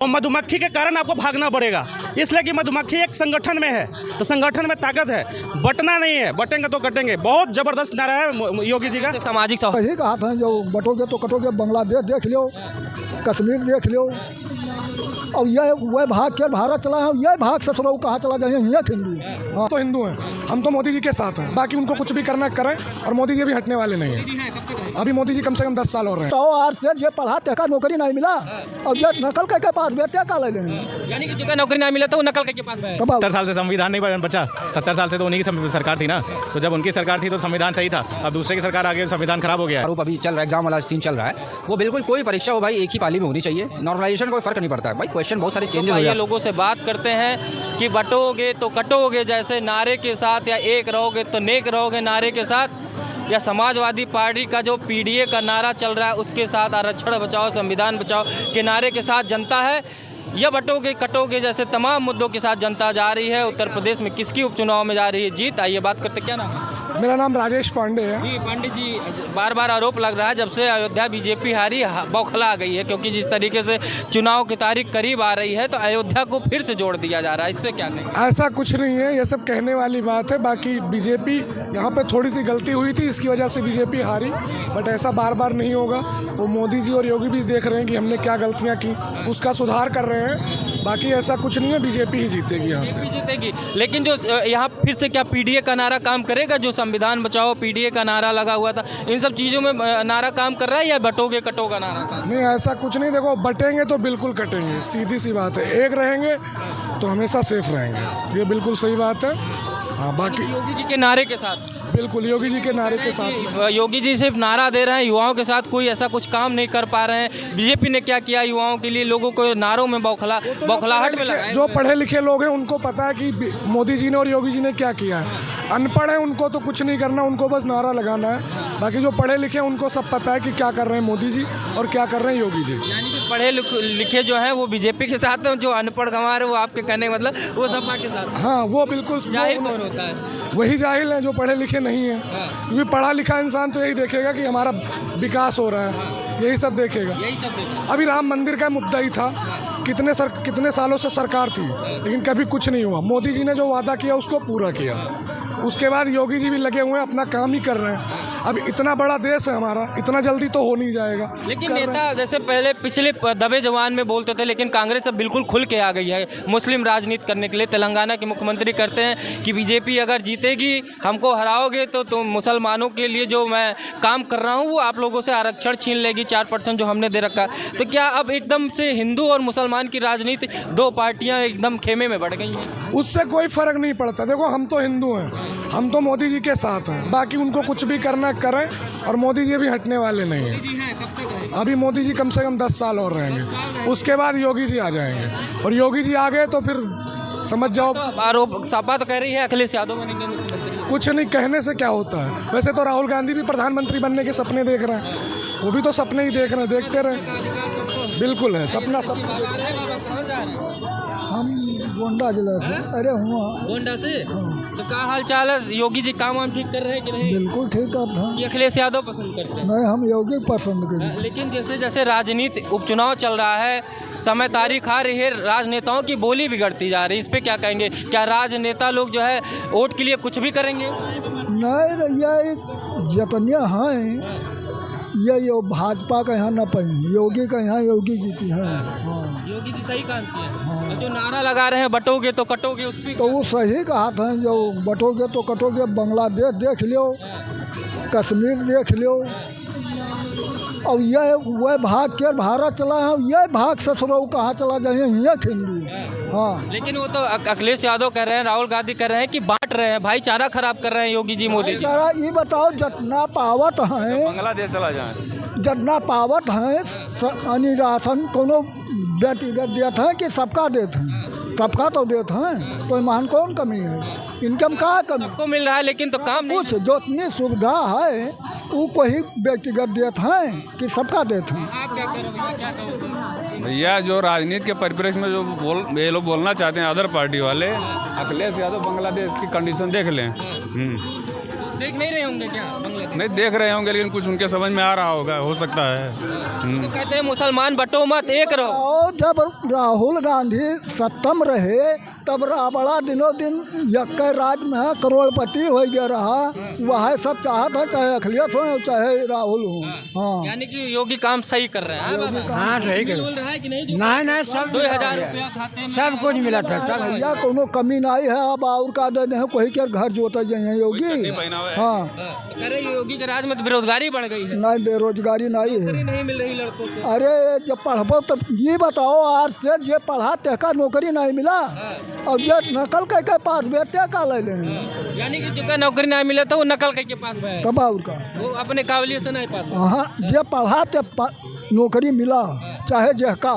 और मधुमक्खी के कारण आपको भागना पड़ेगा, इसलिए कि मधुमक्खी एक संगठन में है, तो संगठन में ताकत है, बटना नहीं है, बटेंगे तो कटेंगे। बहुत जबरदस्त नारा है योगी जी का। सामाजिक यही कहा था, जो बटोगे तो कटोगे, बांग्लादेश देख लो, कश्मीर देख लो, और ये वह भाग के भारत चला है, यह भाग ससुराल कहाँ चला जाए, ये हिंदू। हाँ तो हिंदू हैं, हम तो मोदी जी के साथ हैं, बाकी उनको कुछ भी करना करें, और मोदी जी भी हटने वाले नहीं हैं। अभी मोदी जी कम से कम 10 साल और रहे। तो आज से ये पढ़ा टेका नौकरी नहीं मिला, और ये नकल के पास बेटे का ले लेंगे, यानी कि जिसका नौकरी नहीं मिला तो वो नकल के पास में 70 साल से संविधान नहीं बचा, 70 साल से तो उन्हीं की सरकार थी ना, तो जब उनकी सरकार थी तो संविधान सही था, अब दूसरे की सरकार आ गई, संविधान खराब हो गया। आरोप अभी चल रहा है, एग्जाम वाला सीन चल रहा है, वो बिल्कुल कोई परीक्षा हो भाई एक ही पाली में होनी चाहिए, नॉर्मलाइजेशन कोई फर्क नहीं पड़ता है भाई, क्वेश्चन बहुत सारे चेंजेस हो ये गए। लोगों से बात करते हैं कि बटोगे तो कटोगे जैसे नारे के साथ, या एक रहोगे तो नेक रहोगे नारे के साथ, या समाजवादी पार्टी का जो पीडीए का नारा चल रहा है उसके साथ, आरक्षण बचाओ संविधान बचाओ के नारे के साथ जनता है, या बटोगे कटोगे जैसे तमाम मुद्दों के साथ जनता जा रही है। उत्तर प्रदेश में किसकी उपचुनाव में जा रही है जीत, आइए बात करते। क्या नाम है? मेरा नाम राजेश पांडे है। जी पंडित जी, बार बार आरोप लग रहा है जब से अयोध्या बीजेपी हारी बौखला गई है, क्योंकि जिस तरीके से चुनाव की तारीख करीब आ रही है तो अयोध्या को फिर से जोड़ दिया जा रहा है, इससे क्या कहेंगे? ऐसा कुछ नहीं है, ये सब कहने वाली बात है। बाकी बीजेपी यहाँ पे थोड़ी सी गलती हुई थी, इसकी वजह से बीजेपी हारी, बट ऐसा बार बार नहीं होगा। वो मोदी जी और योगी भी देख रहे हैं कि हमने क्या गलतियाँ की, उसका सुधार कर रहे हैं। बाकी ऐसा कुछ नहीं है, बीजेपी ही जीतेगी यहाँ से। जीतेगी, लेकिन जो यहाँ फिर से क्या पीडीए का नारा काम करेगा? जो संविधान बचाओ पीडीए का नारा लगा हुआ था, इन सब चीज़ों में नारा काम कर रहा है, या बटोगे कटोगा नारा? नहीं, ऐसा कुछ नहीं। देखो, बटेंगे तो बिल्कुल कटेंगे, सीधी सी बात है। एक रहेंगे तो हमेशा सेफ रहेंगे, ये बिल्कुल सही बात है। हाँ, बाकी योगी जी के नारे के साथ, बिल्कुल योगी जी के नारे के साथ। योगी जी सिर्फ नारा दे रहे हैं, युवाओं के साथ कोई ऐसा कुछ काम नहीं कर पा रहे हैं। बीजेपी ने क्या किया युवाओं के लिए? लोगों को नारों में बौखलाहट में लगाया। जो पढ़े लिखे लोग हैं उनको पता है कि मोदी जी ने और योगी जी ने क्या किया है। अनपढ़ है उनको तो कुछ नहीं करना, उनको बस नारा लगाना है। बाकी जो पढ़े लिखे हैं उनको सब पता है कि क्या कर रहे हैं मोदी जी और क्या कर रहे हैं योगी जी। यानी कि पढ़े लिखे जो हैं वो बीजेपी के साथ हैं, जो अनपढ़ गंवार है वो आपके कहने का मतलब वो सपा के साथ। हाँ, वो बिल्कुल जाहिल कौन होता है? वही जाहिल हैं जो पढ़े लिखे नहीं हैं, क्योंकि पढ़ा लिखा इंसान तो यही देखेगा कि हमारा विकास हो रहा है, यही सब देखेगा। अभी राम मंदिर का मुद्दा ही था, कितने सालों से सरकार थी, लेकिन कभी कुछ नहीं हुआ। मोदी जी ने जो वादा किया उसको पूरा किया। उसके बाद योगी जी भी लगे हुए हैं, अपना काम ही कर रहे हैं। अब इतना बड़ा देश है हमारा, इतना जल्दी तो हो नहीं जाएगा। लेकिन नेता जैसे पहले पिछले दबे जवान में बोलते थे, लेकिन कांग्रेस अब बिल्कुल खुल के आ गई है मुस्लिम राजनीति करने के लिए। तेलंगाना के मुख्यमंत्री करते हैं कि बीजेपी अगर जीतेगी, हमको हराओगे तो मुसलमानों के लिए जो मैं काम कर रहा हूँ वो आप लोगों से आरक्षण छीन लेगी, 4% जो हमने दे रखा है। तो क्या अब एकदम से हिंदू और मुसलमान की राजनीति, दो पार्टियाँ एकदम खेमे में बढ़ गई हैं? उससे कोई फर्क नहीं पड़ता। देखो, हम तो हिंदू हैं, हम तो मोदी जी के साथ हैं, बाकी उनको कुछ भी करना करें, और मोदी जी भी हटने वाले नहीं हैं। अभी मोदी जी कम से कम 10 साल और रहेंगे, उसके बाद योगी जी आ जाएंगे, और योगी जी आ गए तो फिर समझ जाओ। आरोप सपा तो कह रही है अखिलेश यादव बनेंगे मुख्यमंत्री। कुछ नहीं, कहने से क्या होता है। वैसे तो राहुल गांधी भी प्रधानमंत्री बनने के सपने देख रहे हैं, वो भी तो सपने ही देख रहे हैं, देखते रहे। बिल्कुल है सपना। हम गोंडा जिला से। अरे हुआ गोंडा से। तो क्या हाल चाल है? योगी जी काम वाम ठीक कर रहे हैं कि नहीं? बिल्कुल ठीक करते हैं। ये अखिलेश यादव पसंद करते हैं? नहीं, हम योगी पसंद करें। लेकिन जैसे जैसे राजनीति उपचुनाव चल रहा है, समय तारीख आ रही है, राजनेताओं की बोली बिगड़ती जा रही है, इस पे क्या कहेंगे? क्या राजनेता लोग जो है वोट के लिए कुछ भी करेंगे? नहीं, ये जितने हैं ये भाजपा का यहाँ न पाई, योगी का यहाँ योगी जीती है। हाँ, योगी जी सही काम किए हैं। जो नारा लगा रहे हैं बटोगे तो कटोगे, उस पर तो वो सही कहा था, जो बटोगे तो कटोगे, बांग्लादेश देख लो, कश्मीर देख लो, और ये वह भाग के भारत चला है, यह भाग ससुराल कहाँ चला जाए, ये हिंदू। हाँ, लेकिन वो तो अखिलेश यादव कह रहे हैं, राहुल गांधी कह रहे हैं कि बांट रहे हैं, भाईचारा खराब कर रहे हैं योगी जी मोदी जी। जरा ये बताओ, जितना पावत है, बांग्लादेश चला जाए, जितना पावत है, यानी राशन कोनो व्यक्तिगत देते हैं कि सबका देते हैं? सबका तो देते हैं, तो महान कौन कमी है? इनकम का कमी सबको मिल रहा है, लेकिन तो काम नहीं। कुछ जो इतनी सुविधा है वो कोई व्यक्तिगत देते हैं कि सबका देते हैं? आप क्या करोगे? क्या कहोगे? भैया, जो राजनीति के परिप्रेक्ष्य में जो ये लोग बोलना चाहते हैं अदर पार्टी वाले, अखिलेश यादव बांग्लादेश की कंडीशन देख लें। देख नहीं रहे होंगे क्या बांग्लादेश? नहीं देख रहे होंगे लेकिन कुछ उनके समझ में आ रहा होगा, हो सकता है। तो कहते हैं मुसलमान बटो मत, एक रहो। और जब राहुल गांधी सत्तम रहे तब रावड़ा दिनों दिन यक्के राज में करोड़पति हो गया रहा। वह सब चाहत है, चाहे अखिलेश हो चाहे राहुल हो। हाँ, यानी कि योगी काम सही कर रहे हैं। हाँ सही कर बोल रहा है कि नहीं? नहीं सब 2000 रुपया खाते में सब कुछ मिला था सब। भैया कोनो कमी नहीं है। अब और का दे है कोई के घर जोता जाइए योगी। हाँ, कह रहे योगी के राज में तो बेरोजगारी बढ़ गई है, नहीं बेरोजगारी नहीं है। नहीं मिल रही लड़कों को। अरे जब पढ़बो तो ये बताओ, आज से जे पढ़ा तेका नौकरी नहीं मिला और ये नकल के पास बेटे का ले ले। यानी कि जिसका नौकरी नहीं मिला तो वो नकल के पास है, कब और का वो अपने काबिलियत से नहीं पाता। हाँ, जे पढ़ा ते नौकरी मिला चाहे जेका।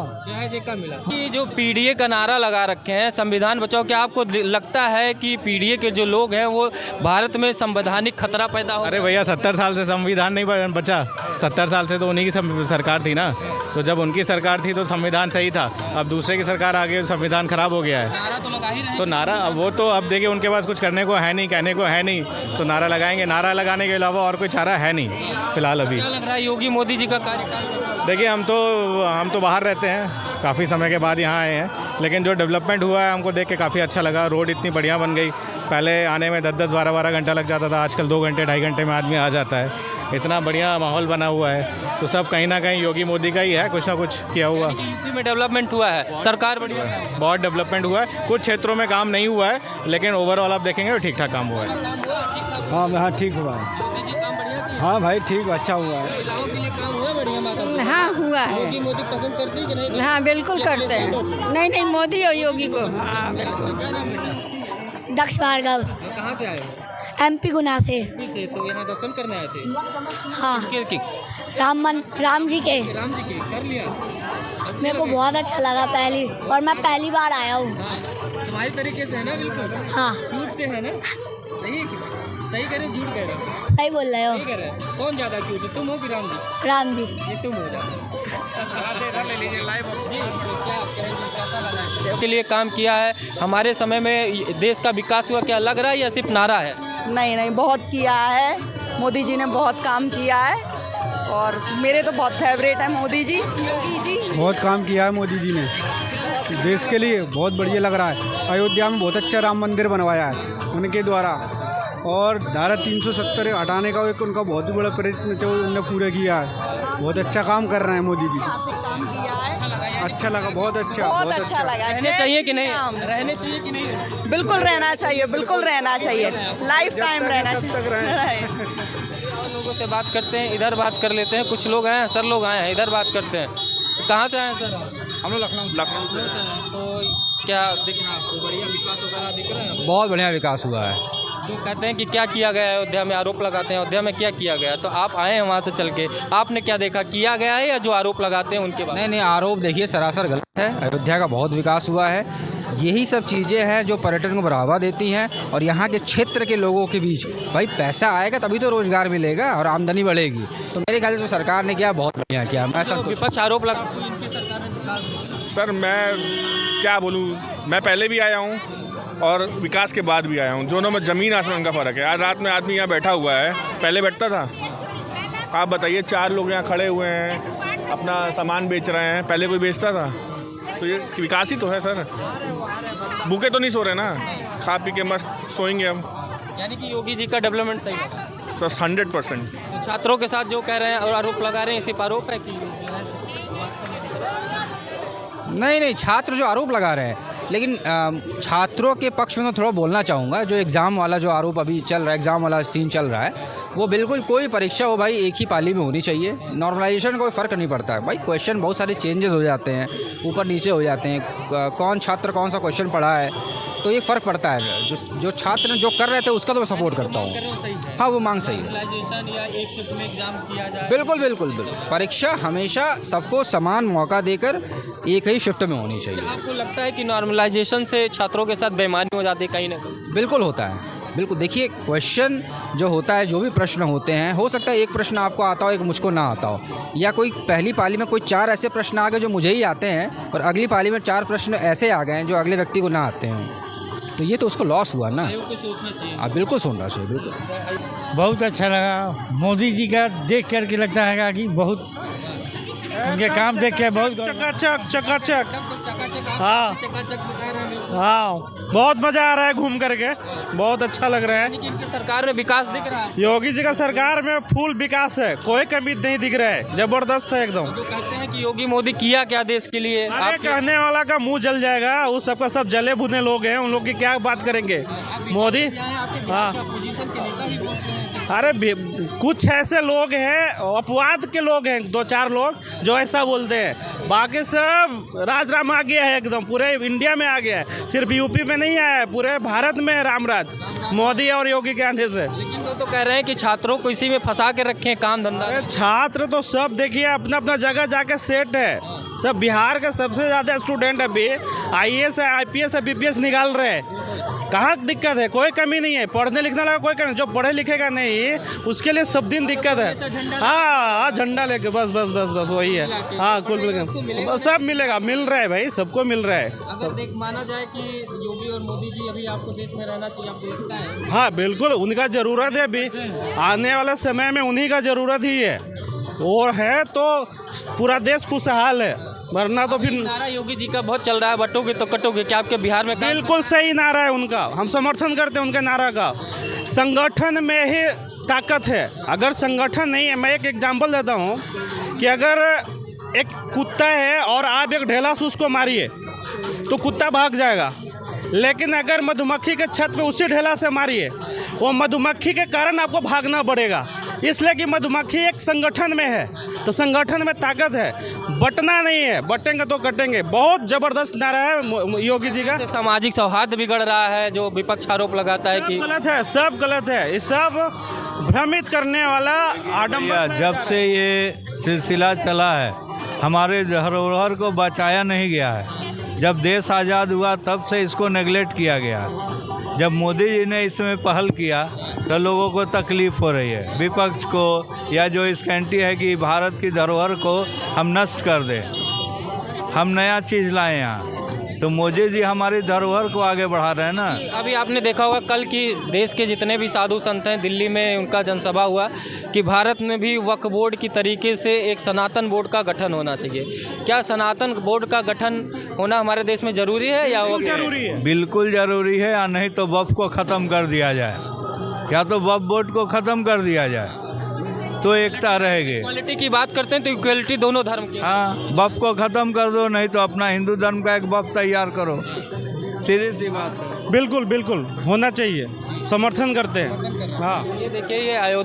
का मिला कि जो पीडीए का नारा लगा रखे हैं संविधान बचाओ, क्या आपको लगता है कि पीडीए के जो लोग हैं वो भारत में संवैधानिक खतरा पैदा हो? अरे भैया 70 साल से संविधान नहीं बचा। 70 साल से तो उन्हीं की सरकार थी ना, तो जब उनकी सरकार थी तो संविधान सही था। अब दूसरे की सरकार आ गई, संविधान खराब हो गया है। नारा तो लगा ही रहे तो नारा अब वो तो अब देखिए उनके पास कुछ करने को है नहीं, कहने को है नहीं, तो नारा लगाएंगे। नारा लगाने के अलावा और कोई चारा है नहीं फिलहाल अभी। क्या लग रहा है योगी मोदी जी का कार्यकाल? देखिए हम तो बाहर रहते हैं, काफ़ी समय के बाद यहाँ आए हैं, लेकिन जो डेवलपमेंट हुआ है हमको देख के काफ़ी अच्छा लगा। रोड इतनी बढ़िया बन गई, पहले आने में 10-10, 12-12 घंटा लग जाता था, आजकल 2 घंटे 2.5 घंटे में आदमी आ जाता है। इतना बढ़िया माहौल बना हुआ है, तो सब कहीं ना कहीं योगी मोदी का ही है, कुछ ना कुछ किया हुआ। यूपी में डेवलपमेंट हुआ है, सरकार बढ़िया है। बहुत डेवलपमेंट हुआ है, कुछ क्षेत्रों में काम नहीं हुआ है, लेकिन ओवरऑल आप देखेंगे तो ठीक ठाक काम हुआ है। हाँ ठीक हुआ है। हाँ भाई ठीक अच्छा हुआ है। महिलाओं के लिए काम हुआ बढ़िया माता? हाँ हुआ है। योगी मोदी पसंद करते हैं कि नहीं? हाँ बिल्कुल करते हैं। नहीं मोदी और योगी को। हाँ बिल्कुल। दक्ष भार्गव। कहाँ से आए? MP गुना से। तो यहाँ दर्शन करने आए थे? हाँ, किसके? राम जी के। राम जी के कर लिया? मेरे को बहुत अच्छा लगा पहली, और मैं पहली बार आया हूँ। तुम्हारे तरीके से है ना? बिल्कुल हाँ, क्यूट से है ना? सही सही कह रहे हो, झूठ कह रहे हो? सही बोल रहे हो। सही कह रहे हो। कौन ज़्यादा क्यूट है, तुम हो कि राम जी? राम जी। ये तुम हो जाते के लिए काम किया है। हमारे समय में देश का विकास हुआ, क्या लग रहा है या सिर्फ नारा है? नहीं बहुत किया है, मोदी जी ने बहुत काम किया है और मेरे तो बहुत फेवरेट है मोदी जी। योगी जी बहुत काम किया है मोदी जी ने देश के लिए, बहुत बढ़िया लग रहा है। अयोध्या में बहुत अच्छा राम मंदिर बनवाया है उनके द्वारा, और धारा 370 हटाने का एक उनका बहुत ही बड़ा प्रयत्न जो उन्होंने पूरा किया है। बहुत अच्छा काम कर रहे हैं मोदी जी। अच्छा लगा, बहुत अच्छा लगा। रहने चाहिए कि नहीं? रहने चाहिए कि नहीं? बिल्कुल रहना चाहिए, बिल्कुल रहना चाहिए, लाइफ टाइम रहना चाहिए। लोगों से बात करते हैं, इधर बात कर लेते हैं। कुछ लोग आए हैं, सर लोग आए हैं, इधर बात करते हैं। कहाँ से आए हैं सर? हम लोग लखनऊ से। तो क्या दिख रहा है आपको? बढ़िया विकास वगैरह दिख रहा है? बहुत बढ़िया विकास हुआ है। जो कहते हैं कि क्या किया गया है अयोध्या में, आरोप लगाते हैं अयोध्या में क्या किया गया, तो आप आए हैं वहाँ से चल के, आपने क्या देखा, किया गया है या जो आरोप लगाते हैं उनके बारे में? नहीं आरोप देखिए सरासर गलत है। अयोध्या का बहुत विकास हुआ है। यही सब चीज़ें हैं जो पर्यटन को बढ़ावा देती हैं, और यहाँ के क्षेत्र के लोगों के बीच भाई पैसा आएगा तभी तो रोजगार मिलेगा और आमदनी बढ़ेगी। तो मेरे ख्याल से जो सरकार ने किया बहुत बढ़िया किया। मैं सब विपक्ष आरोप लगा। सर मैं क्या बोलूँ, मैं पहले भी आया हूँ और विकास के बाद भी आया हूँ, दोनों में ज़मीन आसमान का फ़र्क है। आज रात में आदमी यहाँ बैठा हुआ है, पहले बैठता था? आप बताइए, 4 लोग यहाँ खड़े हुए हैं, अपना सामान बेच रहे हैं, पहले कोई बेचता था? तो ये विकास ही तो है सर। भूखे तो नहीं सो रहे ना, खा पी के मस्त सोएंगे हम। यानी कि योगी जी का डेवलपमेंट सही है सर 100%। तो छात्रों के साथ जो कह रहे हैं और आरोप लगा रहे हैं, सिर्फ आरोप है कि नहीं छात्र जो आरोप लगा रहे हैं, लेकिन छात्रों के पक्ष में मैं थोड़ा बोलना चाहूँगा। जो एग्ज़ाम वाला जो आरोप अभी चल रहा है, एग्ज़ाम वाला सीन चल रहा है, वो बिल्कुल कोई परीक्षा हो भाई एक ही पाली में होनी चाहिए। नॉर्मलाइजेशन कोई फ़र्क नहीं पड़ता है भाई। क्वेश्चन बहुत सारे चेंजेस हो जाते हैं, ऊपर नीचे हो जाते हैं, कौन छात्र कौन सा क्वेश्चन पढ़ा है, तो ये फ़र्क पड़ता है। जो छात्र जो कर रहे थे उसका तो मैं सपोर्ट करता हूँ। हाँ वो मांग सही है। या एक शिफ्ट में एग्जाम किया जाए? बिल्कुल। परीक्षा हमेशा सबको समान मौका देकर एक ही शिफ्ट में होनी चाहिए। आपको लगता है कि नॉर्मलाइजेशन से छात्रों के साथ बेईमानी हो जाती है कहीं ना कहीं? बिल्कुल होता है, बिल्कुल। देखिए क्वेश्चन जो होता है, जो भी प्रश्न होते हैं, हो सकता है एक प्रश्न आपको आता हो, एक मुझको ना आता हो, या कोई पहली पाली में कोई 4 ऐसे प्रश्न आ गए जो मुझे ही आते हैं और अगली पाली में 4 प्रश्न ऐसे आ गए हैं जो अगले व्यक्ति को ना आते हैं। तो ये तो उसको लॉस हुआ ना। आप बिल्कुल सुनना चाहिए, बिल्कुल। बहुत अच्छा लगा मोदी जी का देख करके, लगता है कि बहुत उनके काम देख के बहुत चकाचक चकाचक। हाँ हाँ, बहुत मजा आ रहा है घूम करके, बहुत अच्छा लग रहा है। इनकी सरकार में विकास दिख रहा है। योगी जी का सरकार में फुल विकास है, कोई कमी नहीं दिख रहा है, जबरदस्त है एकदम। जो कहते हैं कि योगी मोदी किया क्या देश के लिए, अरे कहने वाला का मुंह जल जाएगा, वो सबका सब जले भुने लोग हैं, उन लोग की क्या बात करेंगे। मोदी हाँ, अरे कुछ ऐसे लोग हैं, अपवाद के लोग हैं, 2-4 लोग जो ऐसा बोलते हैं, बाकी सब राम आ गया है एकदम, पूरे इंडिया में आ गया है, सिर्फ यूपी में नहीं आया है, पूरे भारत में है रामराज, मोदी और योगी के आने से। लेकिन वो तो कह रहे हैं कि छात्रों को इसी में फंसा के रखें, काम धंधा। अरे छात्र तो सब देखिए अपना अपना जगह जाके सेट है, सब बिहार के सबसे ज़्यादा स्टूडेंट अभी IAS है, IPS है, BPS निकाल रहे हैं। कहाँ दिक्कत है, कोई कमी नहीं है, पढ़ने लिखने वाला कोई कमी, जो पढ़े लिखेगा नहीं उसके लिए सब दिन दिक्कत है। हाँ, झंडा लेके बस बस बस बस वही है। हाँ, कुल सब मिलेगा, मिल रहा है भाई, सबको मिल रहा है। अगर माना जाए कि योगी और मोदी जी अभी आपको देश में रहना चाहिए, आपको लगता है? हाँ बिल्कुल, उनका ज़रूरत है, अभी आने वाले समय में उन्हीं का ज़रूरत ही है, और है तो पूरा देश खुशहाल है, वरना तो फिर। नारा योगी जी का बहुत चल रहा है, बटोगे तो कटोगे, क्या आपके बिहार में? बिल्कुल सही नारा है उनका, हम समर्थन करते हैं उनके नारा का। संगठन में ही ताकत है, अगर संगठन नहीं है, मैं एक एग्जांपल देता हूँ कि अगर एक कुत्ता है और आप एक ढेला से उसको मारिए तो कुत्ता भाग जाएगा, लेकिन अगर मधुमक्खी के छत पे उसी ढेला से मारिए, वो मधुमक्खी के कारण आपको भागना पड़ेगा, इसलिए कि मधुमक्खी एक संगठन में है, तो संगठन में ताकत है, बटना नहीं है, बटेंगे तो कटेंगे। बहुत जबरदस्त नारा है योगी जी का। सामाजिक सौहार्द बिगड़ रहा है, जो विपक्ष आरोप लगाता है कि गलत है, सब गलत है, ये सब भ्रमित करने वाला आडम्बर। जब से ये सिलसिला चला है, हमारे धरोहर को बचाया नहीं गया है। जब देश आज़ाद हुआ तब से इसको नेगलेक्ट किया गया। जब मोदी जी ने इसमें पहल किया तो लोगों को तकलीफ़ हो रही है, विपक्ष को, या जो इस कैंटी है कि भारत की धरोहर को हम नष्ट कर दें, हम नया चीज़ लाएं यहाँ, तो मोदी जी हमारी धरोहर को आगे बढ़ा रहे हैं ना। अभी आपने देखा होगा कल की देश के जितने भी साधु संत हैं, दिल्ली में उनका जनसभा हुआ कि भारत में भी वक्फ बोर्ड की तरीके से एक सनातन बोर्ड का गठन होना चाहिए। क्या सनातन बोर्ड का गठन होना हमारे देश में ज़रूरी है या वो जरूरी है? बिल्कुल ज़रूरी है, या नहीं तो वक्फ को ख़त्म कर दिया जाए, या तो वक्फ बोर्ड को ख़त्म कर दिया जाए तो एकता रहेगी। इक्वालिटी की बात करते हैं तो इक्वालिटी दोनों धर्म की। हाँ, वक्फ को ख़त्म कर दो, नहीं तो अपना हिंदू धर्म का एक वक्फ तैयार करो, सीधी सी बात है। बिल्कुल बिल्कुल होना चाहिए, समर्थन करते हैं। हाँ, ये देखिए, ये अयोध्या